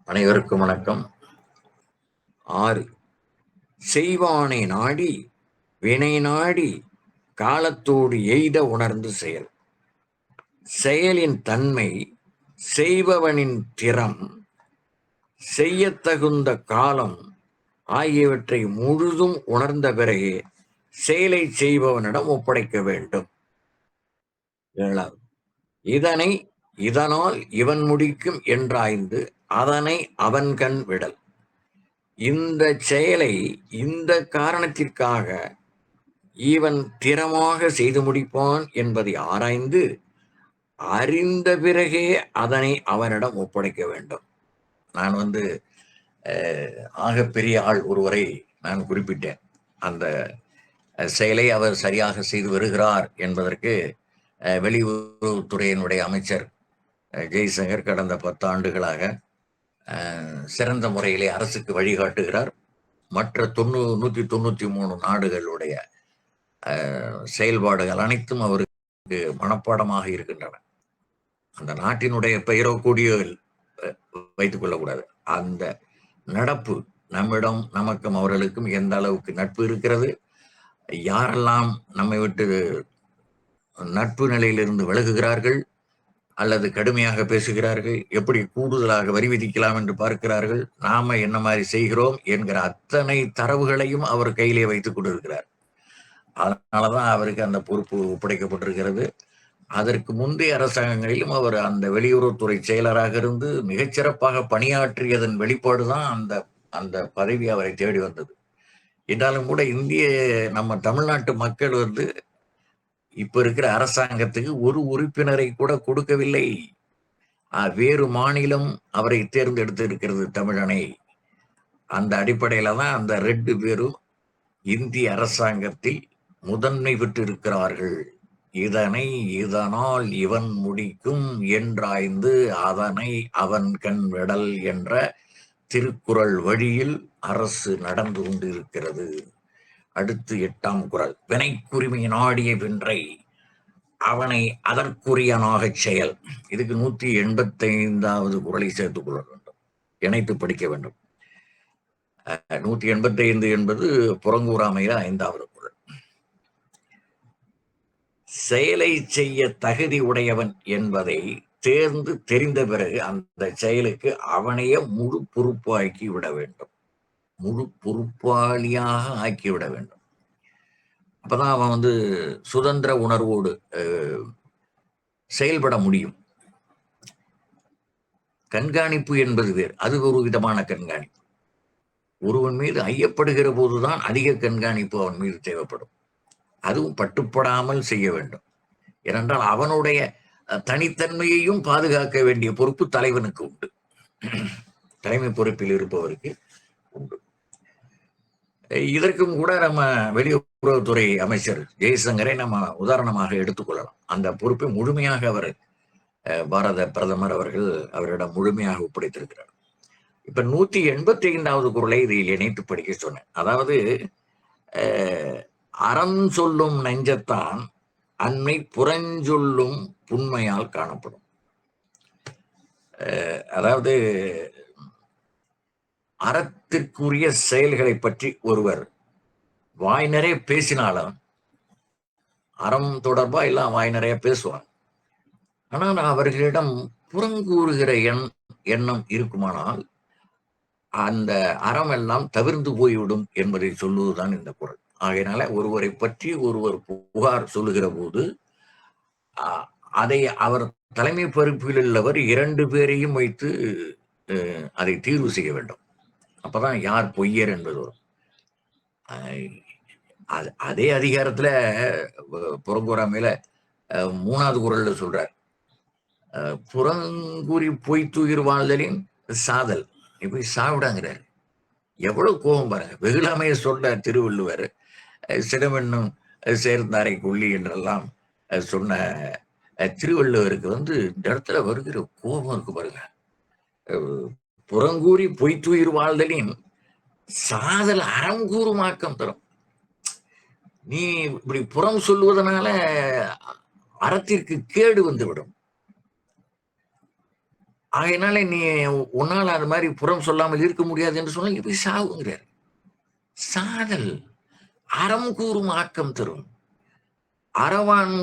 அனைவருக்கும் வணக்கம். 6 செய்வானை நாடி வினை நாடி காலத்தோடு எய்த உணர்ந்து செயல். செயலின் தன்மை, செய்பவனின் திறம், செய்யத்தகுந்த காலம் ஆகியவற்றை முழுதும் உணர்ந்த பிறகே செயலை செய்பவனிடம் ஒப்படைக்க வேண்டும். இதனை இதனால் இவன் முடிக்கும் என்றாய்ந்து அதனை அவன் கண் விடல். இந்த செயலை இந்த காரணத்திற்காக இவன் திறமாக செய்து முடிப்பான் என்பதை ஆராய்ந்து அறிந்த பிறகே அதனை அவனிடம் ஒப்படைக்க வேண்டும். நான் ஆகப்பெரிய ஆள் ஒருவரை நான் குறிப்பிட்டேன். அந்த செயலை அவர் சரியாக செய்து வருகிறார் என்பதற்கு வெளியுறவுத்துறையினுடைய அமைச்சர் ஜெய்சங்கர் கடந்த 10 ஆண்டுகளாக சிறந்த முறையிலே அரசுக்கு வழிகாட்டுகிறார். மற்ற 193 நாடுகளுடைய செயல்பாடுகள் அனைத்தும் அவருக்கு மனப்பாடமாக இருக்கின்றன. அந்த நாட்டினுடைய பெயரோ கூடியோ வைத்துக் கொள்ளக்கூடாது. அந்த நடப்பு நம்மிடம் நமக்கும் அவர்களுக்கும் எந்த அளவுக்கு நட்பு இருக்கிறது, யாரெல்லாம் நம்மை விட்டு நட்பு நிலையிலிருந்து விலகுகிறார்கள் அல்லது கடுமையாக பேசுகிறார்கள், எப்படி கூடுதலாக வரி விதிக்கலாம் என்று பார்க்கிறார்கள், நாம என்ன மாதிரி செய்கிறோம் என்கிற அத்தனை தரவுகளையும் அவர் கையிலே வைத்துக் கொண்டிருக்கிறார். அதனாலதான் அவருக்கு அந்த பொறுப்பு ஒப்படைக்கப்பட்டிருக்கிறது. அதற்கு முந்தைய அரசாங்கங்களிலும் அவர் அந்த வெளியுறவுத்துறை செயலராக இருந்து மிகச்சிறப்பாக பணியாற்றியதன் வெளிப்பாடுதான் அந்த அந்த பதவி அவரை தேடி வந்தது. என்றாலும் கூட நம்ம தமிழ்நாட்டு மக்கள் இப்ப இருக்கிற அரசாங்கத்துக்கு ஒரு உறுப்பினரை கூட கொடுக்கவில்லை. வேறு மாநிலம் அவரை தேர்ந்தெடுத்து இருக்கிறது, தமிழனை. அந்த அடிப்படையில தான் அந்த 2 பேரும் இந்திய அரசாங்கத்தில் முதன்மை பெற்று இருக்கிறார்கள். இதனை இதனால் இவன் முடிக்கும் என்றாய்ந்து அதனை அவன் கண் விடல் என்ற திருக்குறள் வழியில் அரசு நடந்து கொண்டிருக்கிறது. அடுத்து 8ஆம் குறள். வினைக்குரிமை நாடிய வென்றை அவனை அதற்குரியனாக செயல். இதுக்கு 185வது குறளை சேர்த்துக் கொள்ள வேண்டும், இணைத்து படிக்க வேண்டும். 185 என்பது புறங்கூறாமையில 5வது குறள். செயலை செய்ய தகுதி உடையவன் என்பதை தேர்ந்து தெரிந்த பிறகு அந்த செயலுக்கு அவனையே முழு பொறுப்பாக்கி விட வேண்டும், முழு பொறுப்பாளியாக ஆக்கிவிட வேண்டும். அப்பதான் அவன் சுதந்திர உணர்வோடு செயல்பட முடியும். கண்காணிப்பு என்பது வேறு, அது ஒரு விதமான கண்காணிப்பு. ஒருவன் மீது ஐயப்படுகிற போதுதான் அதிக கண்காணிப்பு அவன் மீது தேவைப்படும். அதுவும் பட்டுப்படாமல் செய்ய வேண்டும். ஏனென்றால் அவனுடைய தனித்தன்மையையும் பாதுகாக்க வேண்டிய பொறுப்பு தலைவனுக்கு உண்டு, தலைமை பொறுப்பில் இருப்பவருக்கு உண்டு. இதற்கும் கூட நம்ம வெளியுறவுத்துறை அமைச்சர் ஜெய்சங்கரை நம்ம உதாரணமாக எடுத்துக்கொள்ளலாம். அந்த பொறுப்பை முழுமையாக அவர் பாரத பிரதமர் அவர்கள் அவரிடம் முழுமையாக ஒப்படைத்திருக்கிறார். இப்ப 185வது குறளை இதில் இணைத்து படிக்க சொன்னேன். அதாவது அறம் சொல்லும் நெஞ்சத்தான் அன்மை புறஞ்சொல்லும் புண்மையால் காணப்படும். அதாவது அறத்திற்குரிய செயல்களை பற்றி ஒருவர் வாய் நிறைய பேசினாலும், அறம் தொடர்பா எல்லாம் வாய் நிறைய பேசுவாங்க, ஆனால் அவர்களிடம் புறங்கூறுகிற எண்ணம் இருக்குமானால் அந்த அறம் எல்லாம் தவிர்ந்து போய்விடும் என்பதை சொல்லுவதுதான் இந்த குறள். ஆகையினால ஒருவரை பற்றி ஒருவர் புகார் சொல்லுகிற போது அதை அவர் தலைமை பொறுப்பில் உள்ளவர் 2 பேரையும் வைத்து அதை தீர்வு செய்ய வேண்டும். அப்பதான் யார் பொய்யர் என்பது வரும். அதே அதிகாரத்துல புறங்கூறாமையில 3வது குறள்ல சொல்றார், புறங்கூறி பொய்த்துயிர் வாழ்தலின் சாதல். இப்படி சாவிடாங்கிறார். எவ்வளவு கோபம் பாருங்க. வெகுளாமைய சொன்ன திருவள்ளுவர் சினமென்னும் சேர்ந்தாரை கொள்ளி என்றெல்லாம் சொன்ன திருவள்ளுவருக்கு இந்த இடத்துல வருகிற கோபம் இருக்கு பாருங்க. புறங்கூறி பொய்த்துயிர் வாழ்தலின் சாதல் அறங்கூறுமாக்கம் தரும். நீ இப்படி புறம் சொல்லுவதனால அறத்திற்கு கேடு வந்துவிடும். அதனால நீ உன்னால அது மாதிரி புறம் சொல்லாமல் இருக்க முடியாது என்று சொன்னா இப்படி சாவுங்கிறார். சாதல் அறம் கூறும் ஆக்கம் தரும். அறவான்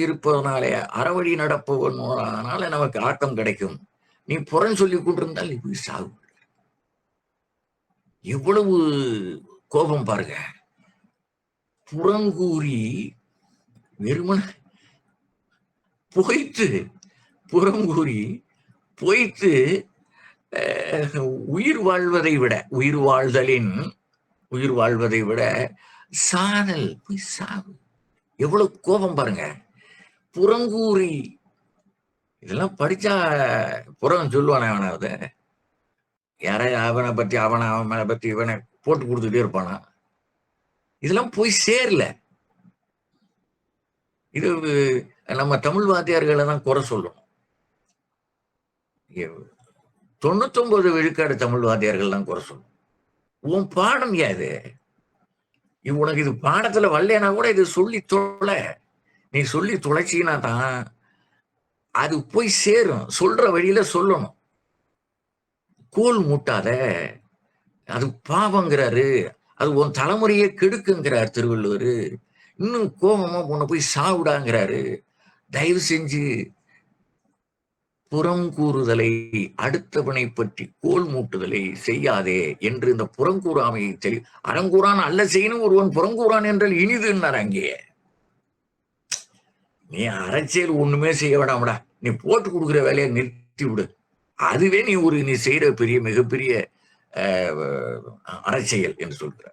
இருப்பதனாலே அறவழி நடப்பவனால நமக்கு ஆக்கம் கிடைக்கும். நீ புறம் சொல்லி கொண்டிருந்தால் நீ போய் சாவு. எவ்வளவு கோபம் பாருங்க. புறங்கூறி வெறுமன பொய்த்து, புறங்கூறி பொய்த்து உயிர் வாழ்வதை விட, உயிர் வாழ்வதை விட சாதல் போய் சாவு. எவ்வளவு கோபம் பாருங்க. புறங்கூறி இதெல்லாம் படிச்சா புறம் சொல்லுவானே அவனாவது? யாரையும் அவனை பத்தி அவனை பத்தி இவனை போட்டு கொடுத்துட்டே இருப்பானா? இதெல்லாம் போய் சேரல. இது நம்ம தமிழ் வாத்தியார்களை தான் குறை சொல்லணும். 99 விழுக்காடு தமிழ் வாத்தியார்கள் தான் குறை சொல்லணும். உன் பாடம் யாது? உனக்கு இது பாடத்துல வரலனா கூட இது சொல்லி தொலை. நீ சொல்லி தொலைச்சினா தான் அது போய் சேரும். சொல்ற வழியில சொல்லணும். கோல் மூட்டாத, அது பாவங்கிறாரு. அது உன் தலைமுறையே கெடுக்குங்கிறார் திருவள்ளுவர். இன்னும் கோபமா உன்னை போய் சாவிடாங்கிறாரு. தயவு செஞ்சு புறங்கூறுதலை, அடுத்தவனை பற்றி கோல் மூட்டுதலை செய்யாதே என்று இந்த புறங்கூறாமையை அறங்கூறான் அல்ல செய்யணும் ஒருவன் புறங்கூறான் என்றால் இனிதுன்னார். அங்கே நீ அரசியல் ஒண்ணுமே செய்ய வேண்டாம்டா, நீ போட்டு கொடுக்குற வேலையை நிறுத்தி விடு. அதுவே நீ செய்யற மிகப்பெரிய அரசியல் என்று சொல்கிற.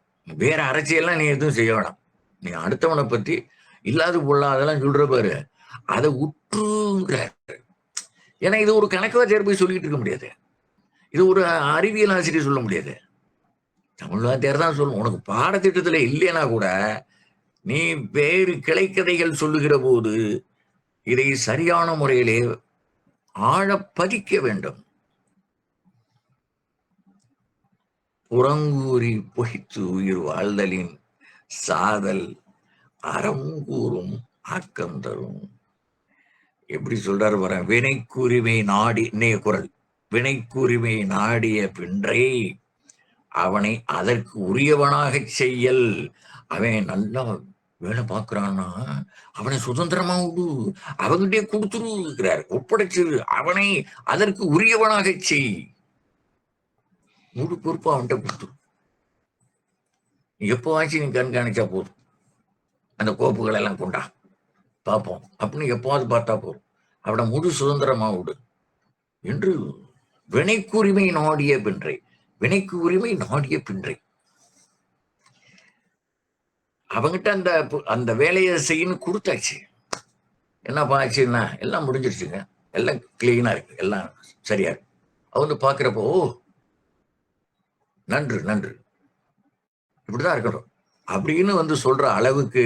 வேற அரசியல்லாம் நீ எதுவும் செய்ய வேண்டாம். நீ அடுத்தவனை பத்தி இல்லாது போடலாம் அதெல்லாம் சொல்ற பாரு, அதை உற்றுங்கிற. ஏன்னா இது ஒரு கணக்குவாத்தியார் போய் சொல்லிட்டு இருக்க முடியாது. இது ஒரு அறிவியல் ஆசிரியர் சொல்ல முடியாது. தமிழ் வாத்தியார் தான் சொல்லணும். உனக்கு பாடத்திட்டத்துல இல்லைன்னா கூட நீ வேறு கிளைக்கதைகள் சொல்லுகிற போது இதை சரியான முறையிலே ஆழ பதிக்க வேண்டும். புறங்கூறி பொய்த்து உயிர் வாழ்தலின் சாதல் அறம் கூறும் ஆக்கம் தரும். எப்படி சொல்றாரு வர? வினைக்குரிமை நாடி, இன்னைய குரல், வினைக்குரிமை நாடிய பின்றை அவனை அதற்கு உரியவனாக செய்யல். அவன் நல்லா வேலை பார்க்கிறான்னா அவனை சுதந்திரமா விடு, அவங்கிட்டே கொடுத்துருக்கிறார், ஒப்படைச்சிரு. அவனை அதற்கு உரியவனாக செய். முழு பொறுப்பு அவன்கிட்ட கொடுத்துரு. எப்போவாச்சும் நீ கண்காணிச்சா போதும். அந்த கோப்புகள் எல்லாம் கொண்டா பார்ப்போம் அப்படின்னு எப்போவாது பார்த்தா போதும். அவனை முழு சுதந்திரமா விடு என்று வினைக்குரிமை நாடிய பின்றை, வினைக்கு உரிமை நாடிய பின்றை அவங்கிட்ட அந்த அந்த வேலையை செய்யணும் கொடுத்தாச்சு. என்னப்பா ஆச்சுன்னா எல்லாம் முடிஞ்சிருச்சுங்க, எல்லாம் கிளீனா இருக்கு, எல்லாம் சரியா இருக்கு. அவங்க பாக்குறப்போ நன்று நன்று இப்படிதான் இருக்கணும் அப்படின்னு சொல்ற அளவுக்கு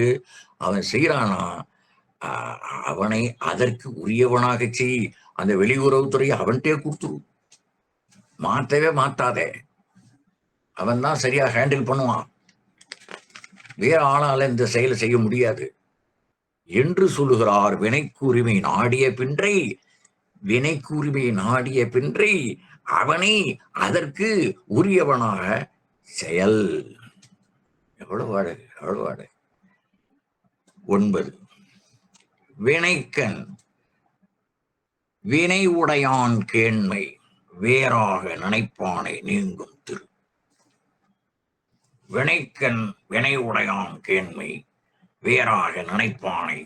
அவன் செய்யறானா, அவனை அதற்கு உரியவனாக செய். அந்த வெளியுறவுத்துறையை அவன்கிட்டே கொடுத்துரு, மாற்றவே மாட்டாதே. அவன் தான் சரியா ஹேண்டில் பண்ணுவான், வேற ஆளால இந்த செயலை செய்ய முடியாது என்று சொல்லுகிறார். வினைக்கு உரிமை நாடிய பின்றை, வினைக்கு உரிமை நாடிய பின்றை அவனை அதற்கு உரியவனாக செயல். எவ்வளவு அழகு, எவ்வளவு அழகு. 9 வினைக்கண் வினை உடையான் கேண்மை வேறாக நினைப்பானை நீங்கும் திரு. வினைக்கண் வினை உடையான் கேண்மை வேறாக நினைப்பானை.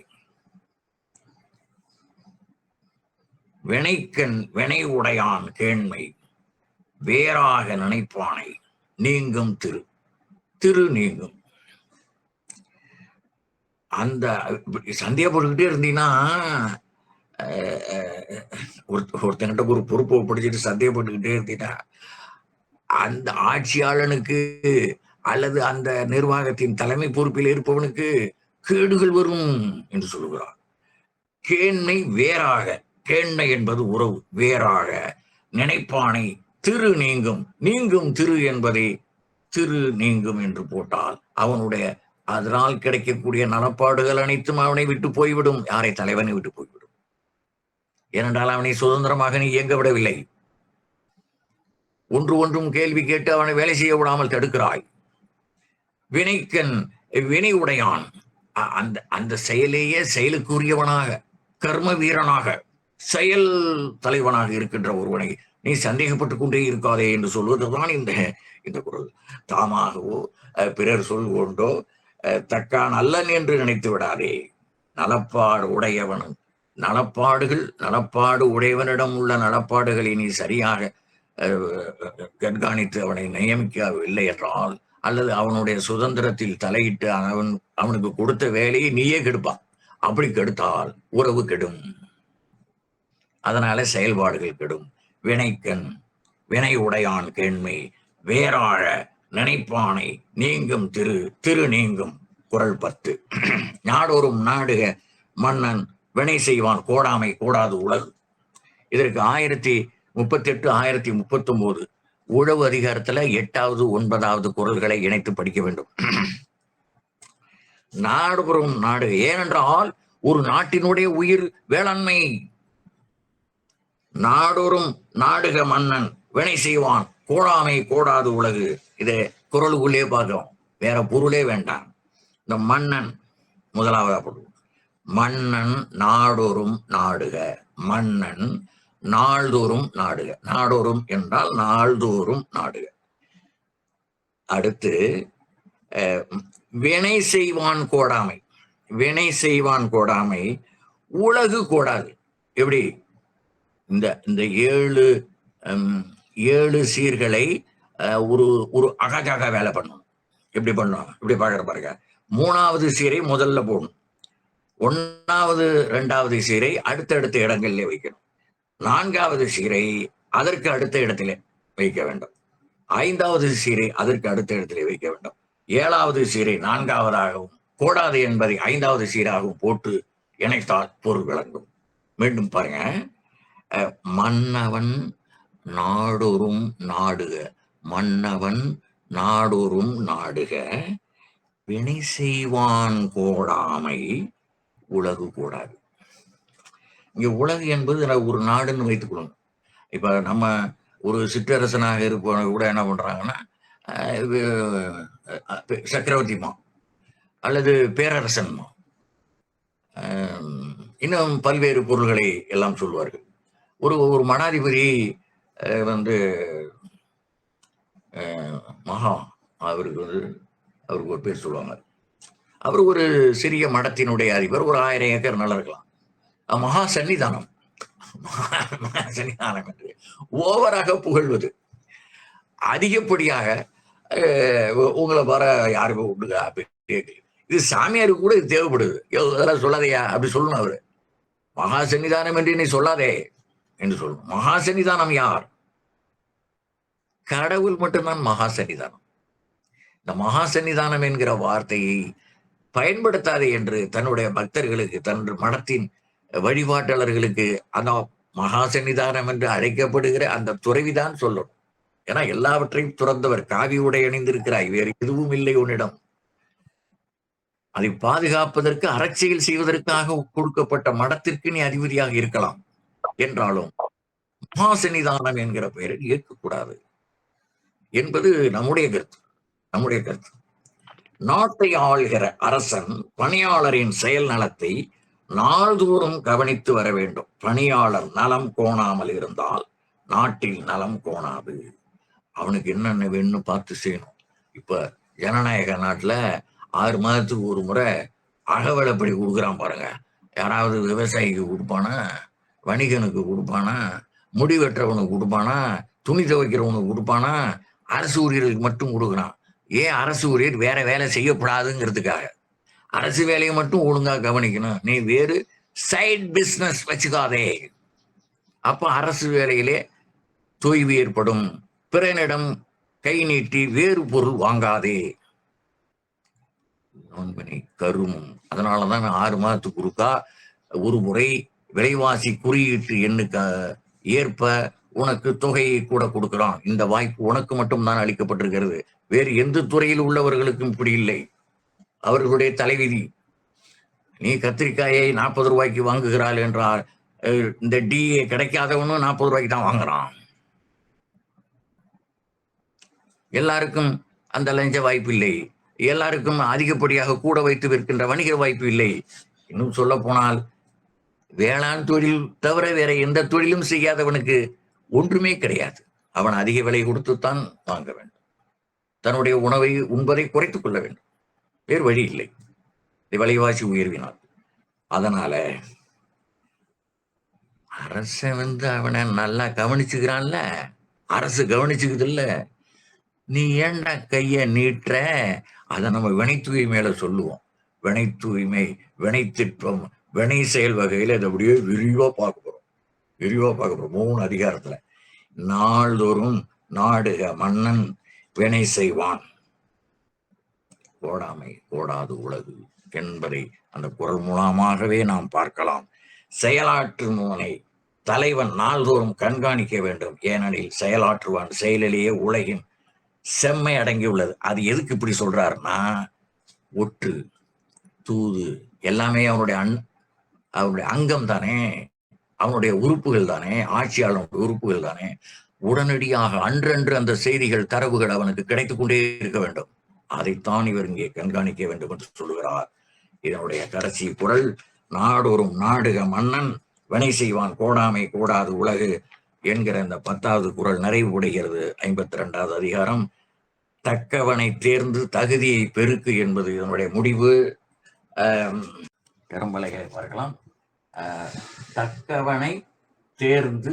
வினைக்கண் வினை உடையான் கேண்மை வேறாக நினைப்பானை நீங்கும் திரு. திரு நீங்கும். அந்த சந்தேகப்பட்டுக்கிட்டே இருந்தீங்கன்னா, ஒருத்தங்கிட்ட ஒரு பொறுப்பை படிச்சுட்டு சந்தேகப்பட்டுக்கிட்டே இருந்தீங்கன்னா, அந்த ஆட்சியாளனுக்கு அல்லது அந்த நிர்வாகத்தின் தலைமை பொறுப்பில் இருப்பவனுக்கு கேடுகள் வரும் என்று சொல்லுகிறார். கேண்மை வேறாக, கேண்மை என்பது உறவு, வேறாக நினைப்பானை திரு நீங்கும். நீங்கும் திரு என்பதை திரு நீங்கும் என்று போட்டால் அவனுடைய அதனால் கிடைக்கக்கூடிய நலப்பாடுகள் அனைத்தும் அவனை விட்டு போய்விடும். யாரை? தலைவனை விட்டு போய்விடும். ஏனென்றால் அவனை சுதந்திரமாக நீ இயங்க விடவில்லை. ஒன்றும் கேள்வி கேட்டு அவனை வேலை செய்ய விடாமல் தடுக்கிறாய். வினைக்கண் வினை உடையான், அந்த அந்த செயலேயே செயலுக்குரியவனாக, கர்ம வீரனாக, செயல் தலைவனாக இருக்கின்ற ஒருவனை நீ சந்தேகப்பட்டுக் கொண்டே இருக்காதே என்று சொல்வதுதான் இந்த குரல். தாமாகவோ பிறர் சொல் கொண்டோ தக்கான் அல்லன் என்று நினைத்து விடாதே. நலப்பாடு உடையவன், நலப்பாடு உடையவனிடம் உள்ள நலப்பாடுகளை நீ சரியாக கண்காணித்து அவனை நியமிக்கவில்லை என்றால், அல்லது அவனுடைய சுதந்திரத்தில் தலையிட்டு அவனுக்கு கொடுத்த வேலையை நீயே கெடுப்பான். அப்படி கெடுத்தால் உறவு கெடும், அதனால செயல்பாடுகள் கெடும். வினைக்கண் வினை உடையான் கேண்மை வேறாழ நினைப்பானை நீங்கும் திரு நீங்கும். குறள் 10. நாடோறும் நாடுக மன்னன் வினை செய்வான் கோடாமை கூடாது உலகு. இதற்கு 1038 1039 உழவு அதிகாரத்துல 8வது 9வது குறள்களை இணைத்து படிக்க வேண்டும். நாடுபுறம் நாடு, ஏனென்றால் ஒரு நாட்டினுடைய உயிர் வேளாண்மை. நாடோறும் நாடுக மன்னன் வினை செய்வான் கோடாமை கோடாது உலகு. இதை குறளுக்குள்ளே பார்க்கிறோம், வேற பொருளே வேண்டாம். இந்த மன்னன் முதலாவதா மன்னன் நாடோறும் நாடுக, மன்னன் நாள்தோறும் நாடுக. நாடோறும் என்றால் நாள்தோறும் நாடுக. அடுத்து வினை செய்வான் கோடாமை, வினை செய்வான் கோடாமை உலகு கோடாது. எப்படி இந்த ஏழு சீர்களை ஒரு அகஜாக வேலை பண்ணணும். எப்படி பண்ணணும், இப்படி பார்க்குற பாருங்க. 3வது சீரை முதல்ல போடணும், 1வது 2வது சீரை அடுத்தடுத்த இடங்களிலே வைக்கணும், 4வது சீரை அதற்கு அடுத்த இடத்திலே வைக்க வேண்டும், 5வது சீரை அதற்கு அடுத்த இடத்திலே வைக்க வேண்டும், 7வது சீரை 4வதாகவும் கோடாது என்பதை 5வது சீராகவும் போட்டு இணைத்தால் பொருள் விளங்கும். மீண்டும் பாருங்க. மன்னவன் நாடொரும் நாடுக, மன்னவன் நாடொரும் நாடுக வினை செய்வான் கோடாமை உலகு கூடாது. இங்க உலகு என்பது ஒரு நாடுன்னு வைத்துக் கொள்ளணும். இப்ப நம்ம ஒரு சிற்றரசனாக இருப்பவங்க கூட என்ன பண்றாங்கன்னா, சக்கரவர்த்திமா அல்லது பேரரசன்மா, இன்னும் பல்வேறு பொருள்களை எல்லாம் சொல்வார்கள். ஒரு மடாதிபதி மகா, அவருக்கு ஒரு பேர் சொல்லுவாங்க. அவர் ஒரு சிறிய மடத்தினுடைய அதிபர், ஒரு 1000 ஏக்கர் நிலம் இருக்கலாம். மகா சன்னிதானம், சன்னிதானம் என்று ஓவராக புகழ்வது, அதிகப்படியாக உங்களை பார யாருக்கும் உண்டுங்க, இது சாமியாருக்கு கூட இது தேவைப்படுது. இதெல்லாம் சொல்லாதையா அப்படி சொல்லணும். அவரு மகா சன்னிதானம் என்று நீ சொல்லாதே என்று சொல்லணும். மகா சன்னிதானம் யார்? கடவுள் மட்டும்தான் மகா சன்னிதானம். இந்த மகா சன்னிதானம் என்கிற வார்த்தையை பயன்படுத்தாதே என்று தன்னுடைய பக்தர்களுக்கு, தன் மடத்தின் வழிபாட்டாளர்களுக்கு அந்த மகா சன்னிதானம் என்று அழைக்கப்படுகிற அந்த துறவிதான் சொல்லணும். ஏன்னா எல்லாவற்றையும் துறந்தவர், காவி உடை அணிந்திருக்கிறாய், வேறு எதுவும் இல்லை உன்னிடம். அதை பாதுகாப்பதற்கு, அரசியல் செய்வதற்காக கொடுக்கப்பட்ட மடத்திற்கு நீ அதிபதியாக இருக்கலாம் என்றாலும் மகா சன்னிதானம் என்கிற பெயரை ஏற்கக்கூடாது என்பது நம்முடைய கருத்து. நாட்டை ஆள்கிற அரசன் பணியாளரின் செயல் நலத்தை நாள்தோறும் கவனித்து வர வேண்டும். பணியாளர் நலம் கோணாமல் இருந்தால் நாட்டில் நலம் கோணாது. அவனுக்கு என்னென்ன வேணும்னு பார்த்து செய்யணும். இப்ப ஜனநாயக நாட்டுல 6 மாதத்துக்கு ஒரு முறை அகவலைப்படி கொடுக்குறான் பாருங்க. யாராவது விவசாயிக்கு கொடுப்பானா, வணிகனுக்கு கொடுப்பானா, முடி வெட்டுறவனுக்கு கொடுப்பானா, துணி துவைக்கிறவனுக்கு கொடுப்பானா, அரசு ஊழியர்களுக்கு மட்டும் கொடுக்குறான். ஏன் அரசு ஊழியர் வேற வேலை செய்யக்கூடாதுங்கிறதுக்காக. அரசு வேலையை மட்டும் ஒழுங்கா கவனிக்கணும், நீ வேறு சைட் பிசினஸ் வச்சுக்காதே. அப்ப அரசு வேலையிலே தொய்வு ஏற்படும். பிறனிடம் கை நீட்டி வேறு பொருள் வாங்காதே, கருமம். அதனாலதான் 6 மாதத்துக்கு ஒருக்கா ஒரு முறை விலைவாசி குறியீட்டு எண்ணுக்கு ஏற்ப உனக்கு தொகையை கூட கொடுக்கிறான். இந்த வாய்ப்பு உனக்கு மட்டும் தான் அளிக்கப்பட்டிருக்கிறது, வேறு எந்த துறையில் உள்ளவர்களுக்கும் இப்படி இல்லை. அவர்களுடைய தலைவிதி. நீ கத்திரிக்காயை 40 ரூபாய்க்கு வாங்குகிறாள் என்றால் இந்த டிஏ கிடைக்காதவனும் 40 ரூபாய்க்கு தான் வாங்குறான். எல்லாருக்கும் அந்த லஞ்ச வாய்ப்பு இல்லை. எல்லாருக்கும் அதிகப்படியாக கூட வைத்து விற்கின்ற வணிக வாய்ப்பு இல்லை. இன்னும் சொல்ல போனால் வேளாண் தொழில் தவிர வேற எந்த தொழிலும் செய்யாதவனுக்கு ஒன்றுமே கிடையாது. அவன் அதிக விலை கொடுத்துத்தான் வாங்க வேண்டும். தன்னுடைய உணவை உண்பதை குறைத்துக் கொள்ள வேண்டும். வேறு வழி இல்லை விலைவாசி உயர்வினால். அதனால அரச அவனை நல்லா கவனிச்சுக்கிறான்ல, அரசு கவனிச்சுக்குது இல்ல, நீ ஏன்டா கைய நீட்டுற? அதை நம்ம வினை தூய்மையில சொல்லுவோம். வினை தூய்மை, வினை திட்பம், வினை செயல் வகையில இதை அப்படியே விரிவா பார்க்க போறோம். 3 அதிகாரத்துல நாள்தோறும் நாடுக மன்னன் வினை செய்வான், கோடாமை கோடாது உலகு என்பதை அந்த குரல் மூலமாகவே நாம் பார்க்கலாம். செயலாற்றுமோனை தலைவன் நாள்தோறும் கண்காணிக்க வேண்டும். ஏனெனில் செயலாற்றுவான் செயலிலேயே உலகின் செம்மை அடங்கியுள்ளது. அது எதுக்கு இப்படி சொல்றாருன்னா, ஒற்று தூது எல்லாமே அவனுடைய அங்கம் தானே, அவனுடைய உறுப்புகள் தானே, ஆட்சியாளனுடைய உறுப்புகள் தானே. உடனடியாக அன்றன்று அந்த செய்திகள் தரவுகள் அவனுக்கு கிடைத்துக் கொண்டே இருக்க வேண்டும். அதைத்தான் இவர் இங்கே கண்காணிக்க வேண்டும் என்று சொல்லுகிறார். இதனுடைய கடைசி குரல், நாடொரும் நாடுக மன்னன் வினை செய்வான் கோடாமை கோடாது உலகு என்கிற இந்த 10வது குரல் நிறைவுடைகிறது. 52வது அதிகாரம் தக்கவனை தேர்ந்து தகுதியை பெருக்கு என்பது இதனுடைய முடிவு. பெரும்பலைகளை பார்க்கலாம். தக்கவனை தேர்ந்து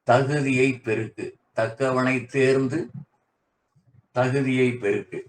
தகுதியை பெருக்கு, தக்கவனை தேர்ந்து தகுதியை பெருக்கு.